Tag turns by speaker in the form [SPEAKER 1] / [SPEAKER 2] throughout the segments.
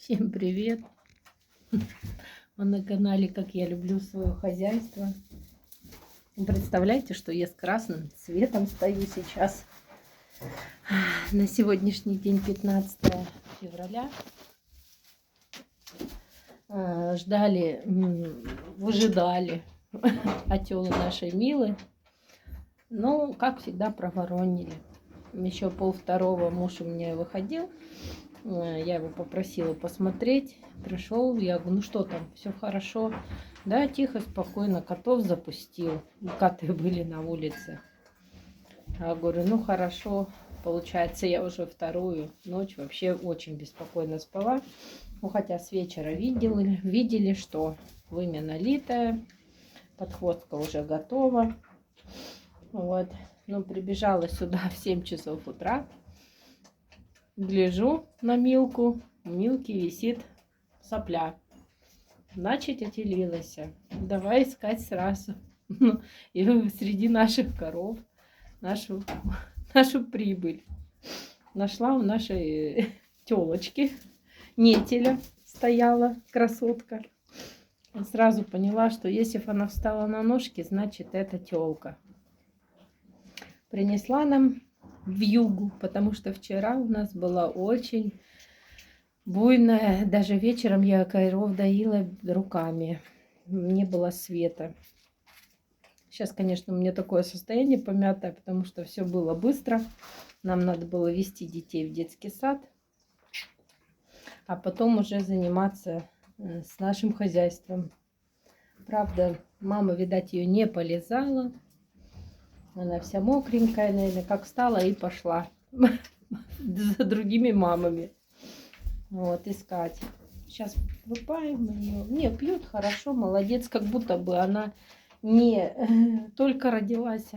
[SPEAKER 1] Всем привет! Вы на канале «Как я люблю свое хозяйство». Вы представляете, что я с красным цветом стою сейчас. На сегодняшний день 15 февраля. Ждали, выжидали отелы нашей Милы. Но, как всегда, проворонили. Еще 1:30 муж у меня выходил. Я его попросила посмотреть. Пришел, я говорю, ну что там, все хорошо? Да, тихо, спокойно, котов запустил. Коты были на улице. Я говорю, ну хорошо. Получается, я уже вторую ночь вообще очень беспокойно спала. Ну, хотя с вечера видели, что вымя налитая, подхвостка уже готова. Вот. Ну, прибежала сюда в 7 часов утра. Гляжу на Милку. У Милки висит сопля. Значит, отелилась. Давай искать сразу. И среди наших коров нашу прибыль. Нашла у нашей телочки. Нетеля стояла, красотка. Сразу поняла, что если она встала на ножки, значит, это телка. Принесла нам вьюгу, потому что вчера у нас была очень буйная. Даже вечером я коров доила руками. Не было света. Сейчас, конечно, у меня такое состояние помятое, потому что все было быстро. Нам надо было вести детей в детский сад, а потом уже заниматься с нашим хозяйством. Правда, мама, видать, ее не полезала. Она вся мокренькая, наверное, как встала и пошла за другими мамами. Вот, искать. Сейчас выпаем ее. Не, пьет хорошо, молодец, как будто бы она не только родилась.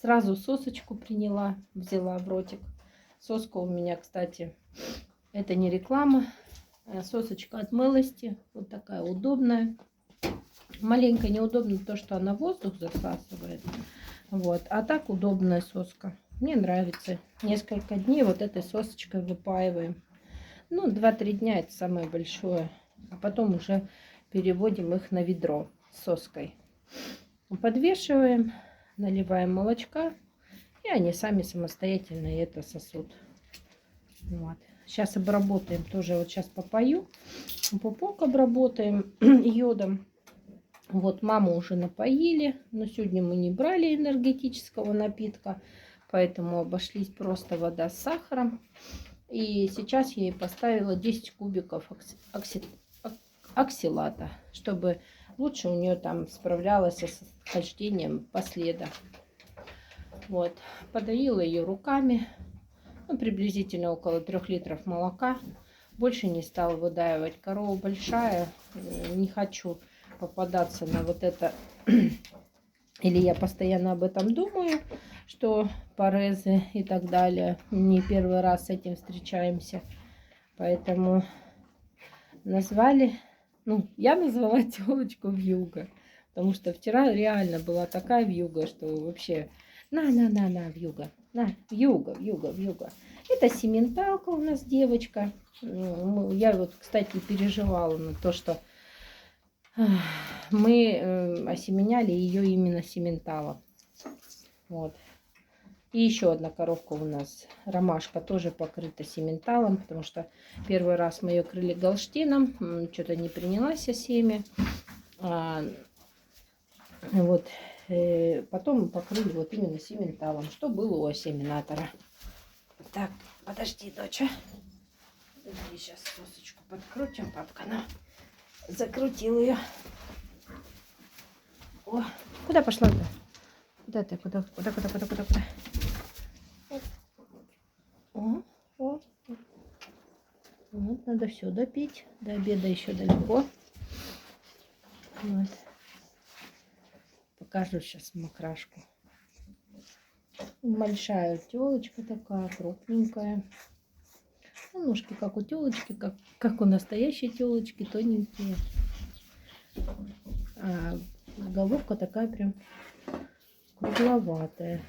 [SPEAKER 1] Сразу сосочку приняла, взяла в ротик. Соска у меня, кстати, это не реклама. Сосочка от милости. Вот такая удобная. Маленько неудобно то, что она воздух засасывает. Вот. А так удобная соска. Мне нравится. Несколько дней вот этой сосочкой выпаиваем. Ну, 2-3 дня это самое большое. А потом уже переводим их на ведро с соской. Подвешиваем, наливаем молочка. И они сами самостоятельно это сосут. Вот. Сейчас обработаем. Тоже вот сейчас попою. Пупок обработаем йодом. Вот маму уже напоили, но сегодня мы не брали энергетического напитка, поэтому обошлись просто вода с сахаром. И сейчас я ей поставила 10 кубиков оксилата, чтобы лучше у нее там справлялась с хождением по следу. Вот, подоила ее руками, ну, приблизительно около 3 литров молока. Больше не стала выдаивать. Корова большая, не хочу попадаться на вот это, или я постоянно об этом думаю, что порезы и так далее. Не первый раз с этим встречаемся, поэтому назвали, ну, я назвала телочку вьюга, потому что вчера реально была такая вьюга, что вообще на вьюга, на вьюга. Это сементалка у нас девочка. Я вот, кстати, переживала на то, что мы осеменяли ее именно сементалом. Вот. И еще одна коровка у нас, ромашка, тоже покрыта сементалом, потому что первый раз мы ее крыли галштином, что-то не принялась семя. Вот. Потом мы покрыли вот именно сементалом, что было у осеменатора. Так, подожди, доча. Сейчас сосочку подкрутим, папка, на. Закрутил ее. О, куда пошла-то? Куда ты? Куда? О. Вот, надо все допить. До обеда еще далеко. Вот. Покажу сейчас макрашку. Большая телочка такая, крупненькая. Ну, ножки как у телочки, как у настоящей телочки, тоненькие. А головка такая прям кругловатая.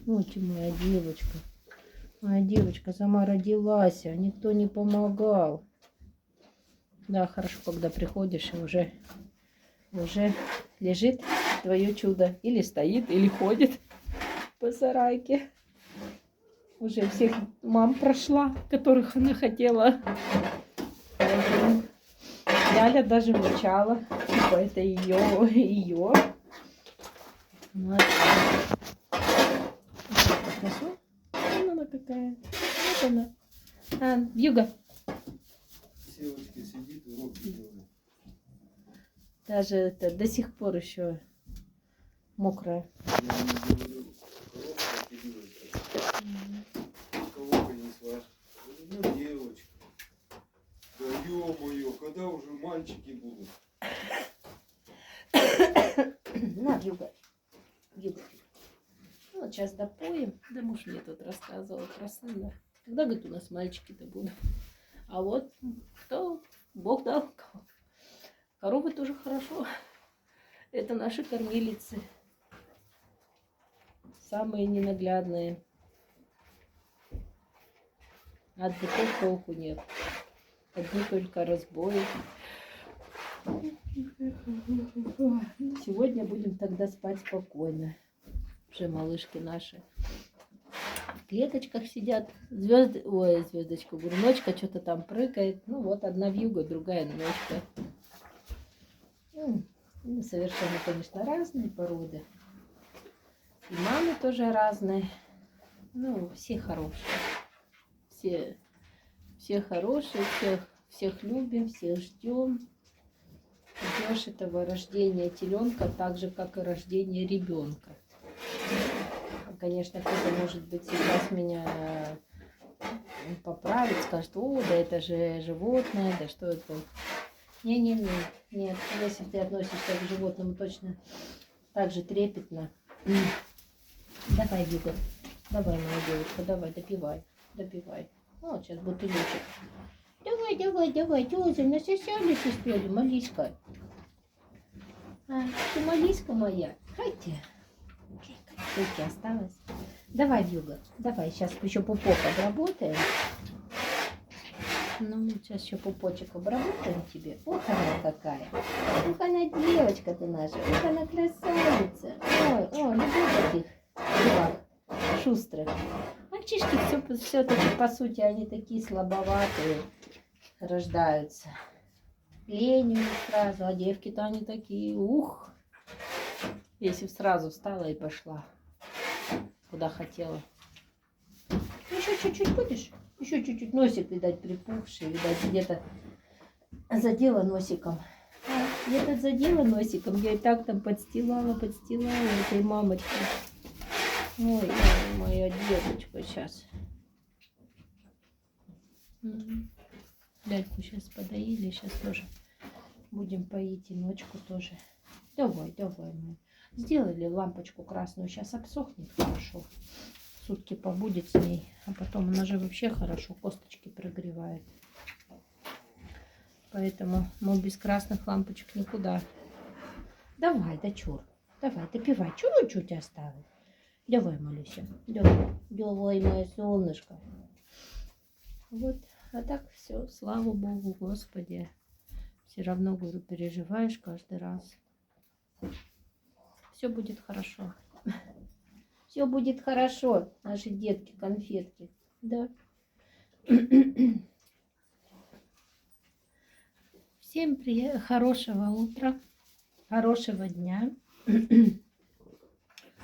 [SPEAKER 1] Очень моя девочка. Моя девочка сама родилась, а никто не помогал. Да, хорошо, когда приходишь и уже лежит твое чудо. Или стоит, или ходит по сарайке. Уже всех мам прошла, которых она хотела. Ляля даже мычала. Типа это ее. Вот. Покажу. Вон она какая. Вот она. А, Вьюга.
[SPEAKER 2] Севочка сидит, уроки делает.
[SPEAKER 1] Даже это до сих пор еще мокрая.
[SPEAKER 2] Я не говорю, коробка кидывается. Кого принесла? Ну, девочка. Да ё-моё, когда уже мальчики будут?
[SPEAKER 1] На, Вьюга. Вьюга. Ну, вот сейчас допоем. Да муж мне тут рассказывал про сына. Когда, говорит, у нас мальчики-то будут? А вот кто? Бог дал. Коровы тоже хорошо. Это наши кормилицы. Самые ненаглядные. От быков толку нет. Одни только разбои. Сегодня будем тогда спать спокойно. Уже малышки наши в клеточках сидят. Звезды, ой, звездочка, говорю, ночка что-то там прыгает. Ну вот, одна вьюга, другая ночка. Ну, совершенно, конечно, разные породы. И мамы тоже разные. Ну, все хорошие. Все хорошие, всех любим, всех ждем. Ждешь этого рождения теленка так же, как и рождение ребенка. Конечно, кто-то, может быть, сейчас меня поправит, скажет: о, да это же животное, да что это. Не-не-не, нет, если ты относишься к животному точно так же трепетно. Давай, Вига, давай, моя девочка, давай, допивай. Вот сейчас бутылечек. Давай, тёзя, насосались успели, Малиска. А, ты Малиска моя, хотя. Чуть осталось. Давай, Вьюга, давай, сейчас еще пупок обработаем. Ну, сейчас еще пупочек обработаем тебе. Ох, она какая. Ух, она девочка ты наша. Ух, она красавица. Ой, люблю таких девок шустрых. Мальчишки все-таки, по сути, они такие слабоватые рождаются. Ленью сразу, а девки-то они такие, ух. Если сразу встала и пошла, куда хотела. Еще чуть-чуть будешь? Еще чуть-чуть. Носик, видать, припухший, видать, где-то задела носиком. Где-то задела носиком. Я и так там подстилала этой мамочкой. Ой, моя девочка сейчас. Ляльку сейчас подоили, сейчас тоже будем поить и ночку тоже. Давай, мы сделали лампочку красную, сейчас обсохнет хорошо. Сутки побудет с ней, а потом она же вообще хорошо косточки прогревает. Поэтому мы без красных лампочек никуда. Давай, дочур, давай, допивай, чуть-чуть осталось. Давай, Малюся, давай, мое солнышко. Вот, а так все, слава Богу, Господи. Все равно, говорю, переживаешь каждый раз. Все будет хорошо. Все будет хорошо, наши детки, конфетки. Да. Всем хорошего утра, хорошего дня.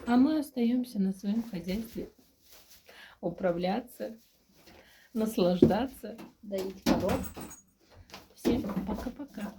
[SPEAKER 1] А мы остаемся на своем хозяйстве. Управляться, наслаждаться, доить коров. Всем пока-пока.